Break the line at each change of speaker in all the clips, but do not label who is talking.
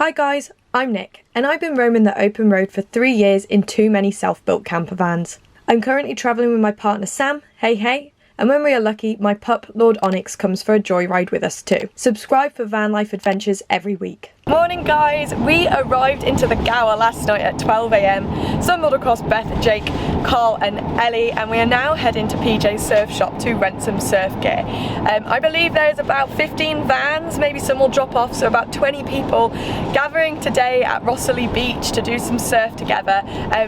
Hi guys, I'm Nick, and I've been roaming the open road for 3 years in too many self-built camper vans. I'm currently travelling with my partner Sam, hey, and when we are lucky, my pup Lord Onyx comes for a joyride with us too. Subscribe for van life adventures every week. Morning guys, we arrived into the Gower last night at 12 AM, stumbled across Beth, Jake, Carl and Ellie, and we are now heading to PJ's surf shop to rent some surf gear. I believe there's about 15 vans, maybe some will drop off, so about 20 people gathering today at Rhossili Beach to do some surf together.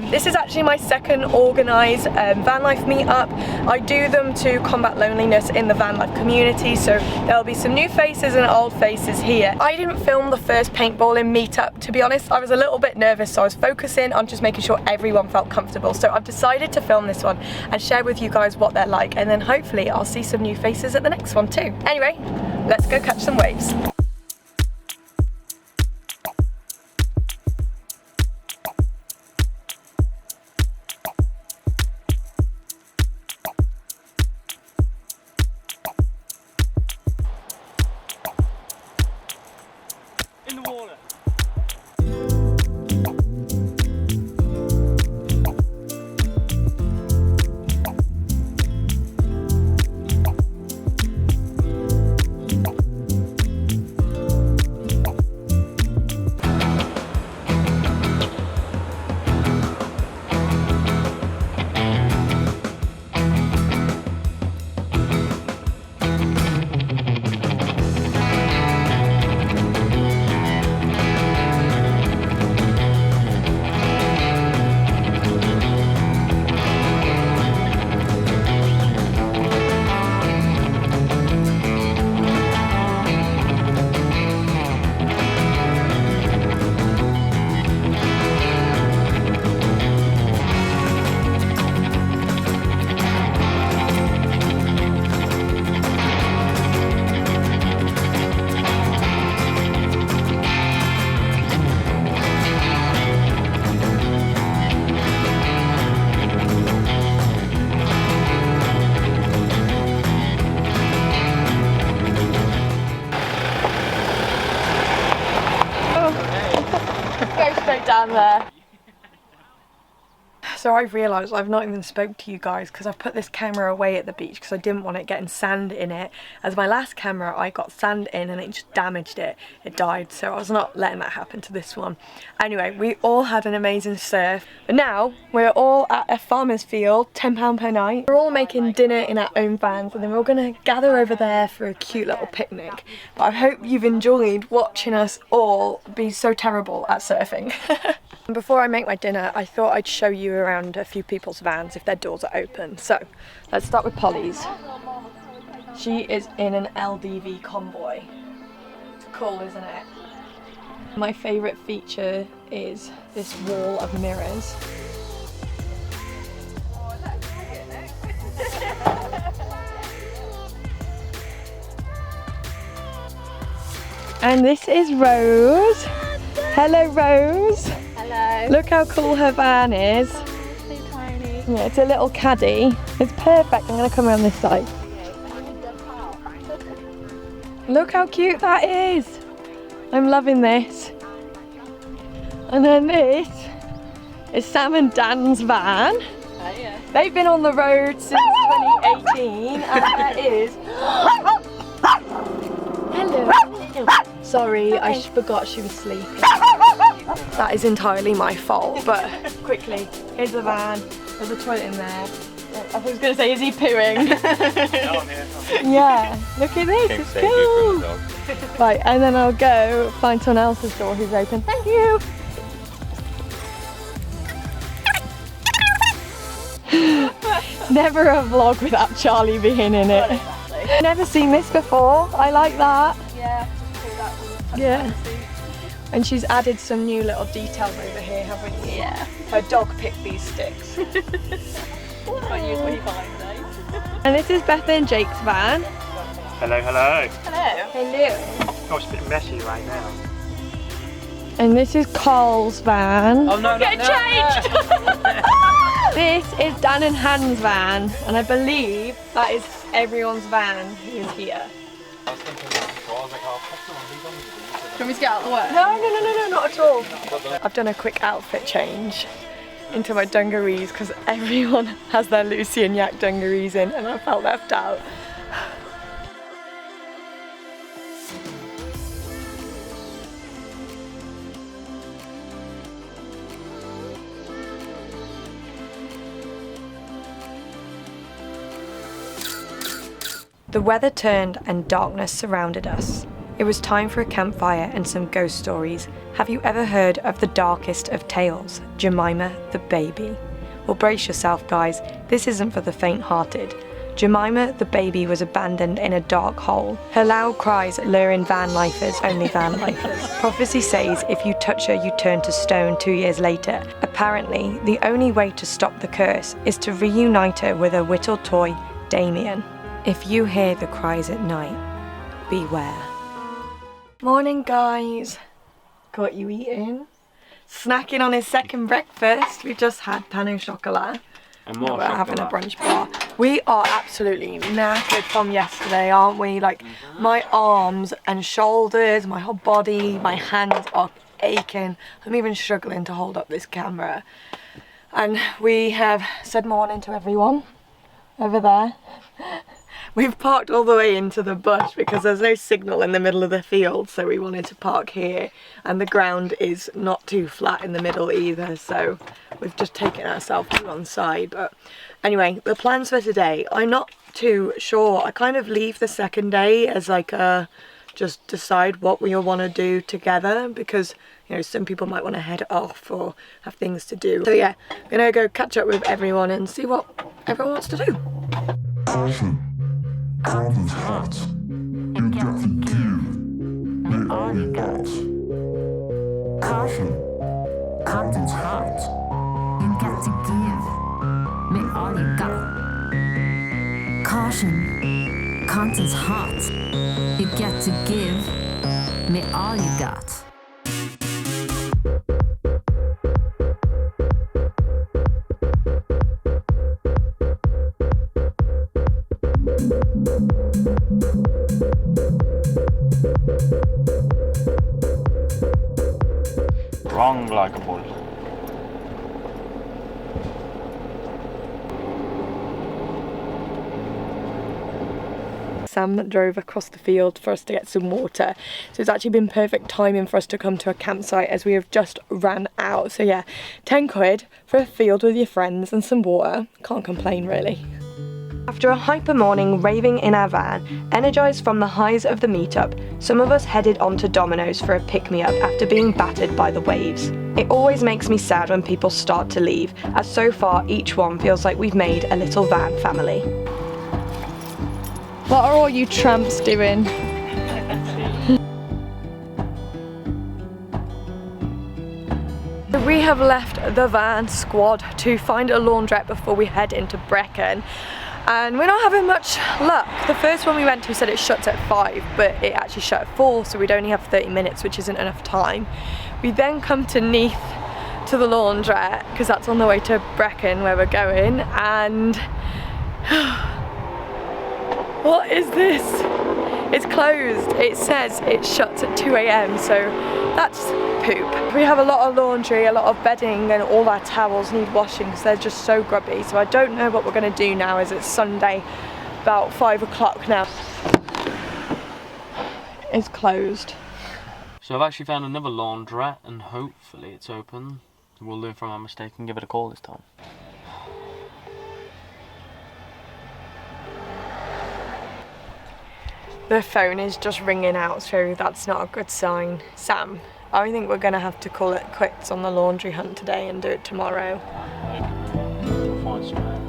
This is actually my second organised van life meetup. I do them to combat loneliness in the van life community, so there'll be some new faces and old faces here. I didn't film the first paintballing meetup, to be honest. I was a little bit nervous, so I was focusing on just making sure everyone felt comfortable. So I've decided to film this one and share with you guys what they're like, and then hopefully I'll see some new faces at the next one too. Anyway, let's go catch some waves.
In the water.
Down there. So I've realised I've not even spoke to you guys because I've put this camera away at the beach because I didn't want it getting sand in it. As my last camera I got sand in and it just damaged it. It died, so I was not letting that happen to this one. Anyway, we all had an amazing surf. But now we're all at a farmer's field, £10 per night. We're all making dinner in our own vans and then we're all going to gather over there for a cute little picnic. But I hope you've enjoyed watching us all be so terrible at surfing. Before I make my dinner, I thought I'd show you around a few people's vans if their doors are open. So let's start with Polly's. She is in an LDV convoy. It's cool, isn't it? My favourite feature is this wall of mirrors. And this is Rose. Hello, Rose.
Hello.
Look how cool her van is.
So tiny.
Yeah, it's a little caddy. It's perfect. I'm going to come around this side. Look how cute that is. I'm loving this. And then this is Sam and Dan's van.
Oh, yeah.
They've been on the road since 2018 and that is... Hello. Sorry, I forgot she was sleeping. That is entirely my fault, but quickly, here's the van, there's a toilet in there. I was going to say, is he pooing?
No, I'm here.
Yeah, look at this, it's cool. Right, and then I'll go find someone else's door who's open. Thank you. Never a vlog without Charlie being in it. Never seen this before, I like that.
Yeah, just pulled out some
Yeah. And she's added some new little details over here, haven't you?
Yeah.
Her dog picked these sticks.
Can't use what he finds, eh?
And this is Beth and Jake's van.
Hello, hello.
Hello.
Hello.
Oh, it's a bit messy right now.
And this is Carl's van.
Oh no,
Get changed!
This is Dan and Han's van, and I believe that is everyone's van who is here.
I was thinking that before, I was like, oh, pop them on these on the
want me to get out of the way?
No, not at all. I've done a quick outfit change into my dungarees because everyone has their Lucy and Yak dungarees in and I felt left out. The weather turned and darkness surrounded us. It was time for a campfire and some ghost stories. Have you ever heard of the darkest of tales, Jemima the baby? Well, brace yourself guys, this isn't for the faint-hearted. Jemima the baby was abandoned in a dark hole. Her loud cries lure in van lifers, only van lifers. Prophecy says if you touch her you turn to stone 2 years later. Apparently, the only way to stop the curse is to reunite her with her whittled toy, Damien. If you hear the cries at night, beware. Morning guys. Got you eating? Snacking on his second breakfast. We just had pain au chocolat.
And more
We're having a brunch bar. We are absolutely knackered from yesterday, aren't we? Like my arms and shoulders, my whole body, my hands are aching. I'm even struggling to hold up this camera. And we have said morning to everyone over there. We've parked all the way into the bush because there's no signal in the middle of the field, so we wanted to park here, and the ground is not too flat in the middle either, so we've just taken ourselves to one side. But anyway, the plans for today, I'm not too sure. I kind of leave the second day as like just decide what we all want to do together, because you know some people might want to head off or have things to do. So yeah, I'm gonna go catch up with everyone and see what everyone wants to do.
Cold is hot. You got to give me all you got. Caution. Cold is hot. You got to give me all you got. Caution. Cold is hot. You got to give me all you got.
Wrong like a bull.
Sam drove across the field for us to get some water, so it's actually been perfect timing for us to come to a campsite as we have just ran out. So yeah, 10 quid for a field with your friends and some water, can't complain really. After a hyper morning raving in our van, energised from the highs of the meetup, some of us headed on to Domino's for a pick-me-up after being battered by the waves. It always makes me sad when people start to leave, as so far each one feels like we've made a little van family.
What are all you tramps doing?
We have left the van squad to find a laundrette before we head into Brecon. And we're not having much luck. The first one we went to said it shuts at 5, but it actually shut at 4, so we'd only have 30 minutes, which isn't enough time. We then come to Neath to the laundrette, because that's on the way to Brecon where we're going, and what is this? It's closed. It says it shuts at 2 AM, so that's poop. We have a lot of laundry, a lot of bedding, and all our towels need washing because they're just so grubby. So I don't know what we're going to do now as it's Sunday, about 5 o'clock now. It's closed.
So I've actually found another laundrette and hopefully it's open. We'll learn from our mistake and give it a call this time.
The phone is just ringing out, so that's not a good sign. Sam, I think we're going to have to call it quits on the laundry hunt today and do it tomorrow.
We'll find somewhere.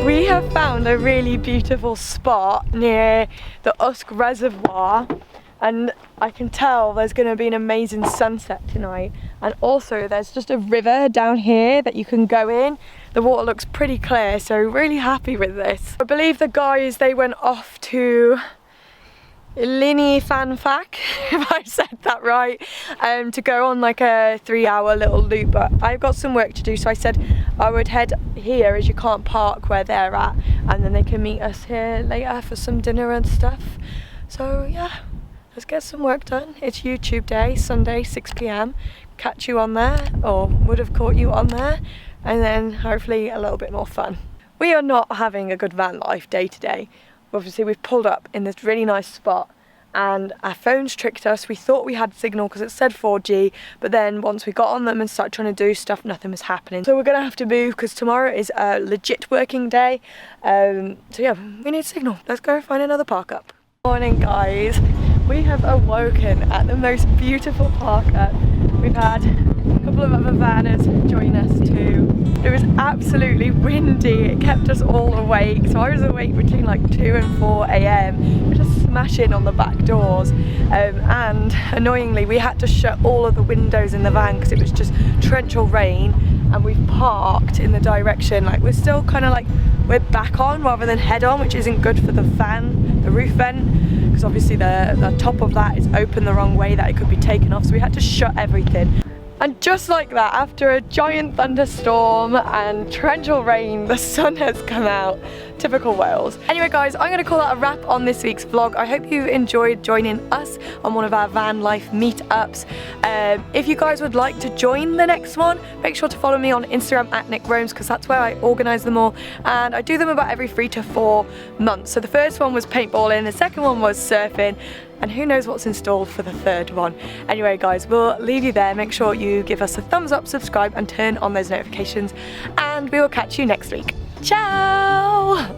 We have found a really beautiful spot near the Usk Reservoir, and I can tell there's going to be an amazing sunset tonight. And also there's just a river down here that you can go in. The water looks pretty clear, so really happy with this. I believe the guys, they went off to Lini Fanfak, if I said that right, to go on like a 3-hour little loop, but I've got some work to do, so I said I would head here as you can't park where they're at, and then they can meet us here later for some dinner and stuff. So yeah, let's get some work done. It's YouTube day, Sunday 6 p.m. Catch you on there, or would have caught you on there, and then hopefully a little bit more fun. We are not having a good van life day to day. Obviously we've pulled up in this really nice spot and our phones tricked us. We thought we had signal because it said 4G, but then once we got on them and started trying to do stuff, nothing was happening. So we're gonna have to move because tomorrow is a legit working day. So yeah, we need signal. Let's go find another park up. Morning guys, we have awoken at the most beautiful park up. We've had a couple of other vanners join us too. It was absolutely windy, it kept us all awake, so I was awake between like 2 and 4 a.m. We're just smashing on the back doors, and annoyingly we had to shut all of the windows in the van because it was just torrential rain, and we've parked in the direction, like we're still kind of like, we're back on rather than head on, which isn't good for the fan, the roof vent, because obviously the top of that is open the wrong way that it could be taken off, so we had to shut everything. And just like that, after a giant thunderstorm and torrential rain, the sun has come out. Typical Wales. Anyway guys, I'm going to call that a wrap on this week's vlog. I hope you enjoyed joining us on one of our van life meetups. If you guys would like to join the next one, make sure to follow me on Instagram at NickRoams, because that's where I organise them all, and I do them about every 3 to 4 months. So the first one was paintballing, the second one was surfing, and who knows what's installed for the third one. Anyway guys, we'll leave you there. Make sure you give us a thumbs up, subscribe and turn on those notifications, and we will catch you next week. Ciao!